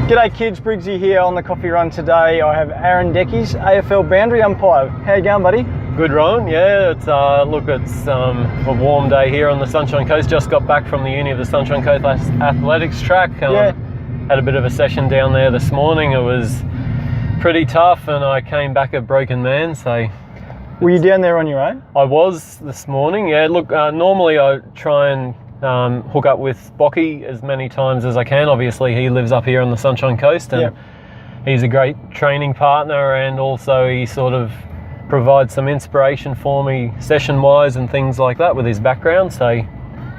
G'day kids, Briggsy here on the coffee run today. I have Aaron Deckys, AFL Boundary umpire. How you going, buddy? Good, Ryan. Yeah, it's a warm day here on the Sunshine Coast. Just got back from the uni of the Sunshine Coast athletics track. Had a bit of a session down there this morning. It was pretty tough, and I came back a broken man. So, were you down there on your own? I was this morning. Yeah. Look, normally I try and hook up with Bocky as many times as I can. Obviously, he lives up here on the Sunshine Coast, and he's a great training partner, and also he sort of provides some inspiration for me session-wise and things like that with his background. So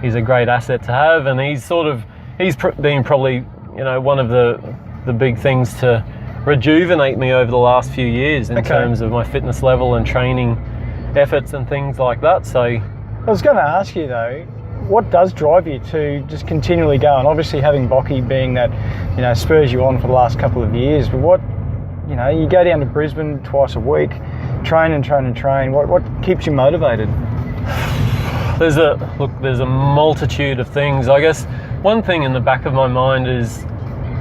he's a great asset to have, and he's been probably, one of the big things to rejuvenate me over the last few years in terms of my fitness level and training efforts and things like that. So I was going to ask you though, what does drive you to just continually go? And obviously having Bocky being that, spurs you on for the last couple of years, but what, you go down to Brisbane twice a week, train. What keeps you motivated? There's a multitude of things. I guess one thing in the back of my mind is,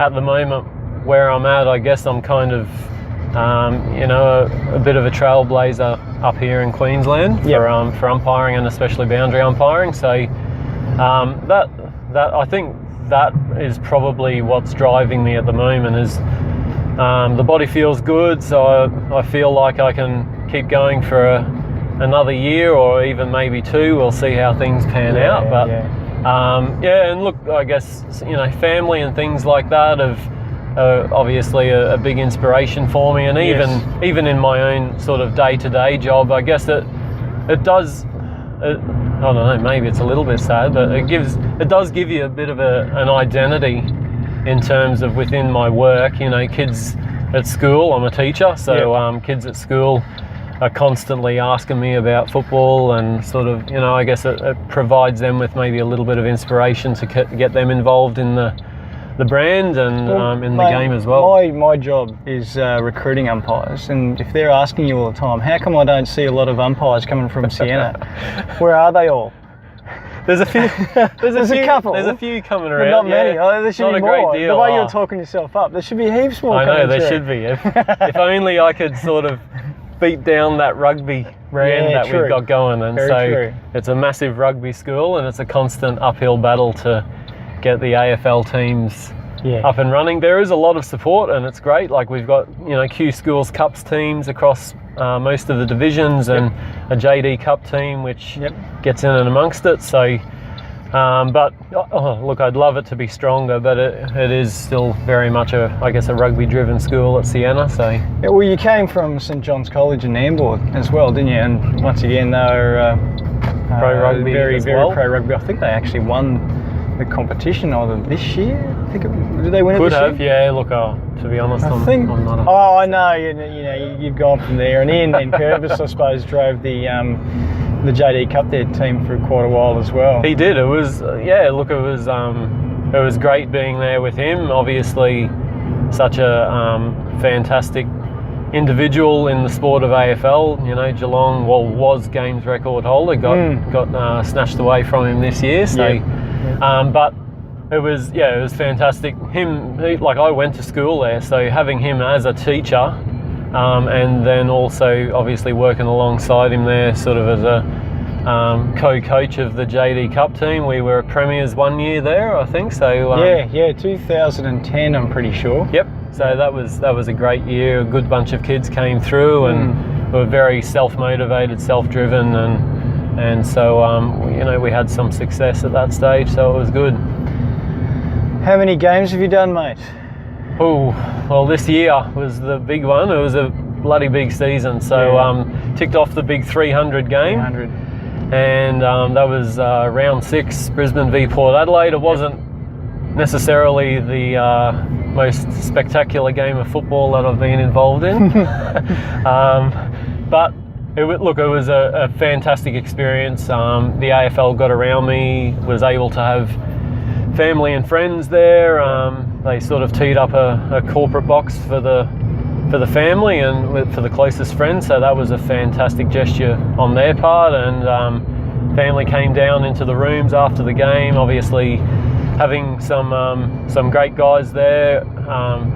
at the moment where I'm at, I guess I'm kind of, a bit of a trailblazer up here in Queensland for umpiring, and especially boundary umpiring. So that I think that is probably what's driving me at the moment. Is the body feels good, so I feel like I can keep going for another year or even maybe two. We'll see how things pan out. But and look, I guess family and things like that have obviously a big inspiration for me, and even in my own sort of day-to-day job, I guess it does. I don't know, maybe it's a little bit sad, but it does give you a bit of an identity in terms of within my work. Kids at school, I'm a teacher, so kids at school are constantly asking me about football, and sort of, I guess it provides them with maybe a little bit of inspiration to get them involved in the brand and in the game as well. My job is recruiting umpires, and if they're asking you all the time, how come I don't see a lot of umpires coming from Siena? Where are they all? There's a few. There's a couple. There's a few coming around. But not many. There should be more. Great deal. The way you're talking yourself up, there should be heaps more. I know there should be. If only I could sort of beat down that rugby brand that we've got going. And it's a massive rugby school, and it's a constant uphill battle to get the AFL teams up and running. There is a lot of support, and it's great. Like, we've got Q Schools Cups teams across most of the divisions, and a JD Cup team which gets in and amongst it. So but look, I'd love it to be stronger, but it is still very much a rugby driven school at Siena. So well, you came from St John's College in Nambour as well, didn't you? And once again, they were pro rugby, very pro rugby. I think they actually won the competition either this year. I think did they win it this year? Could have, yeah. Look, to be honest, I'm not. I know. You've gone from there, and Ian Curvis, I suppose, drove the JD Cup there team for quite a while as well. He did. It was it was great being there with him. Obviously, such a fantastic individual in the sport of AFL. Geelong was games record holder. Got snatched away from him this year. So. But it was fantastic. I went to school there, so having him as a teacher, and then also obviously working alongside him there, sort of as a co-coach of the JD Cup team. We were premiers one year there, I think. So 2010, I'm pretty sure. Yep. So that was a great year. A good bunch of kids came through, and were very self-motivated, self-driven, and so we had some success at that stage, so it was good. How many games have you done, mate? Oh, well, this year was the big one. It was a bloody big season, so ticked off the big 300 game. 300. And that was round 6, Brisbane v Port Adelaide. It wasn't necessarily the most spectacular game of football that I've been involved in, but it was a fantastic experience. The AFL got around me, was able to have family and friends there. They sort of teed up a corporate box for the family and for the closest friends, so that was a fantastic gesture on their part. And family came down into the rooms after the game, obviously having some great guys there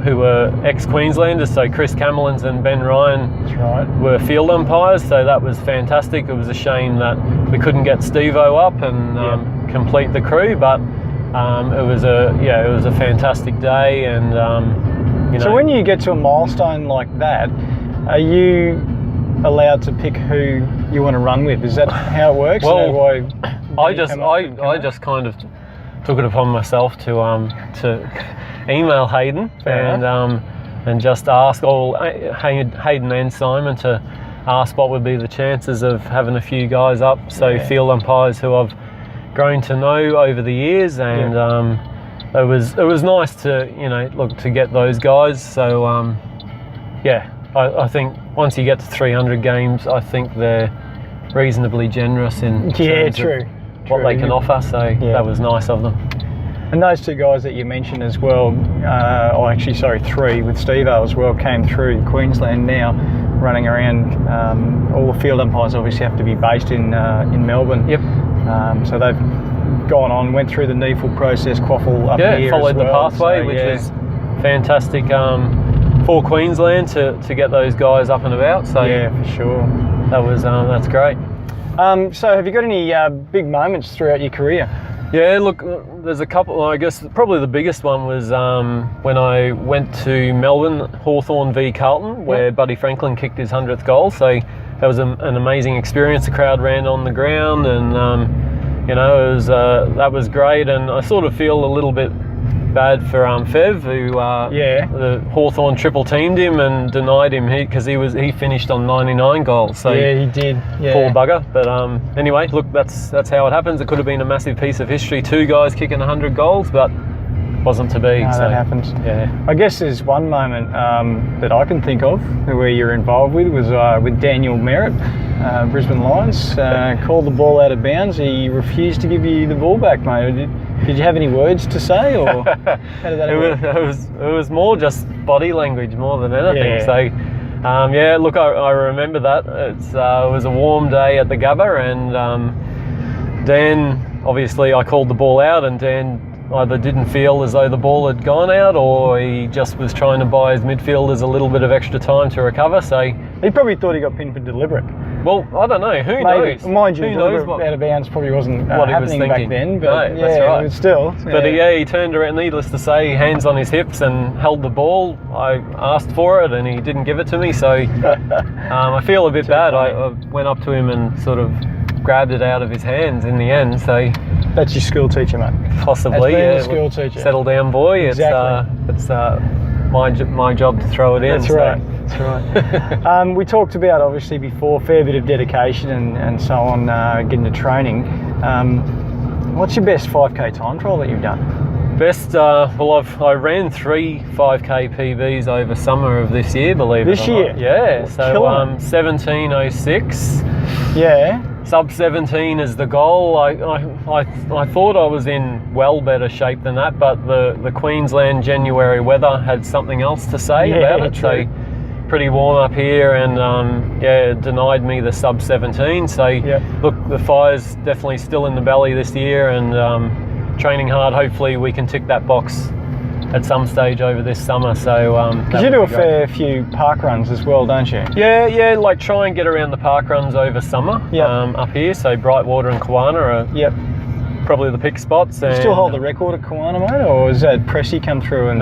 who were ex-Queenslanders, so Chris Camelins and Ben Ryan That's right. were field umpires, so that was fantastic. It was a shame that we couldn't get Steve-O up and complete the crew, but it was a fantastic day. And So when you get to a milestone like that, are you allowed to pick who you want to run with? Is that how it works? Well, I just kind of took it upon myself to email Hayden and just ask Hayden and Simon to ask what would be the chances of having a few guys up. So field umpires who I've grown to know over the years, and it was nice to to get those guys. So I think once you get to 300 games, I think they're reasonably generous in terms of what they can offer. So that was nice of them. And those two guys that you mentioned as well, three with Steve-O as well, came through Queensland now, running around. All the field umpires obviously have to be based in Melbourne. Yep. So they've gone on, went through the NEFL process, Quaffle up here followed as well. the pathway, which was fantastic for Queensland to get those guys up and about. So for sure. That's great. So have you got any big moments throughout your career? Yeah, look, there's a couple. I guess probably the biggest one was when I went to Melbourne, Hawthorn v Carlton, where Buddy Franklin kicked his 100th goal. So that was an amazing experience. The crowd ran on the ground, and that was great. And I sort of feel a little bit bad for Fev, who the Hawthorn triple teamed him and denied him because he finished on 99 goals. So he did. Poor bugger. But anyway, look, that's how it happens. It could have been a massive piece of history. 2 guys kicking 100 goals, but wasn't to be. No, so that happens. Yeah. I guess there's one moment that I can think of where you're involved with was with Daniel Merritt, Brisbane Lions. Called the ball out of bounds. He refused to give you the ball back, mate. Did you have any words to say, or how did that work? It was more just body language more than anything. So, look, I remember that. It was a warm day at the Gabba, and Dan, obviously, I called the ball out, and Dan either didn't feel as though the ball had gone out, or he just was trying to buy his midfielders a little bit of extra time to recover. So he probably thought he got pinned for deliberate. Well, I don't know. Who knows? Mind you, who knows what out of bounds probably wasn't what he was happening thinking back then. But no, that's right. But still. But he turned around, needless to say, hands on his hips and held the ball. I asked for it and he didn't give it to me. So I feel a bit bad. I went up to him and sort of grabbed it out of his hands in the end. So that's your school teacher, mate. Possibly. That's being a school teacher. Settle down, boy. Exactly. It's my job to throw it in. That's right. That's right. We talked about, obviously, before, fair bit of dedication and so on, getting to training. What's your best 5K time trial that you've done? Best, I ran 3 5K PBs over summer of this year, believe it or not. This year? Yeah, so 17:06. Yeah. Sub 17 is the goal. I thought I was in well better shape than that, but the Queensland January weather had something else to say about it. True. So pretty warm up here, and it denied me the sub 17. So look, the fire's definitely still in the belly this year, and training hard. Hopefully we can tick that box at some stage over this summer. So because you do a fair few park runs as well, don't you? Yeah, like try and get around the park runs over summer up here. So Brightwater and Kawana are probably the pick spots. You still hold the record at Kawana, mate, or is that Pressy come through and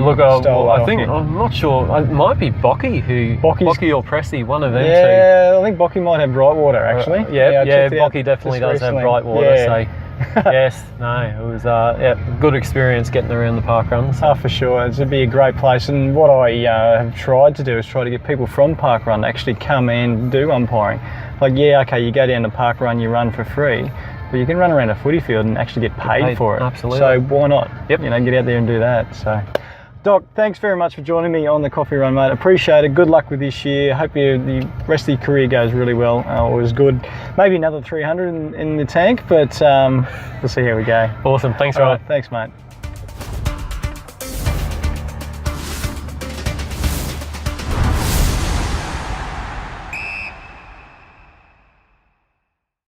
look, I think I'm not sure. It might be Bocky or Pressy, one of them two. Yeah, I think Bocky might have Brightwater actually. Bocky definitely does have Brightwater. So yes, no, it was good experience getting around the park runs. Oh, for sure, it'd be a great place. And what I have tried to do is try to get people from park run to actually come and do umpiring. Like, you go down to park run, you run for free, but you can run around a footy field and actually get paid for it. Absolutely. So why not? Yep. Get out there and do that. So, Doc, thanks very much for joining me on the coffee run, mate. Appreciate it. Good luck with this year. Hope the rest of your career goes really well. It was good. Maybe another 300 in the tank, but we'll see how we go. Awesome. Thanks, Ryan. Thanks, mate.